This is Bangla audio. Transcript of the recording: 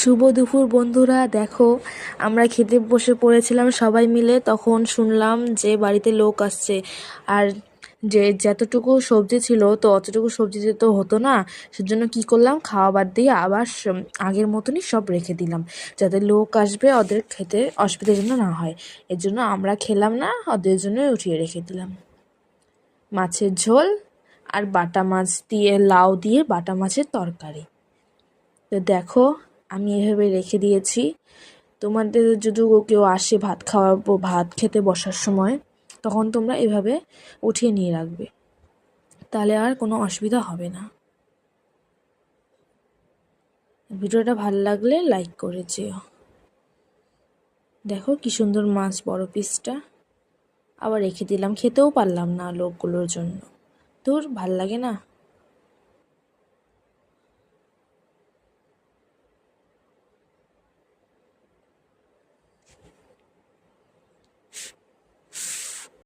শুভ দুপুর বন্ধুরা, দেখো আমরা খেতে বসে পড়েছিলাম সবাই মিলে। তখন শুনলাম যে বাড়িতে লোক আসছে, আর যে যতটুকু সবজি ছিল তো অতটুকু সবজি তো হতো না। সেজন্য কি করলাম, খাওয়া বাদ দিয়ে আবার আগের মতনই সব রেখে দিলাম, যাতে লোক আসবে ওদের খেতে অসুবিধা যেন না হয়। এর জন্য আমরা খেলাম না, ওদের জন্য উঠিয়ে রেখে দিলাম। মাছের ঝোল আর বাটা মাছ দিয়ে, লাউ দিয়ে বাটা মাছের তরকারি। তো দেখো, আমি এভাবে রেখে দিয়েছি। তোমাদের যদি কেউ আসে ভাত খাওয়াবো, ভাত খেতে বসার সময়, তখন তোমরা এভাবে উঠিয়ে নিয়ে রাখবে, তাহলে আর কোনো অসুবিধা হবে না। ভিডিওটা ভালো লাগলে লাইক করে যেও। দেখো কি সুন্দর মাছ, বড় পিসটা। আবার রেখে দিলাম, খেতেও পারলাম না লোকগুলোর জন্য। তোর ভাল লাগে না।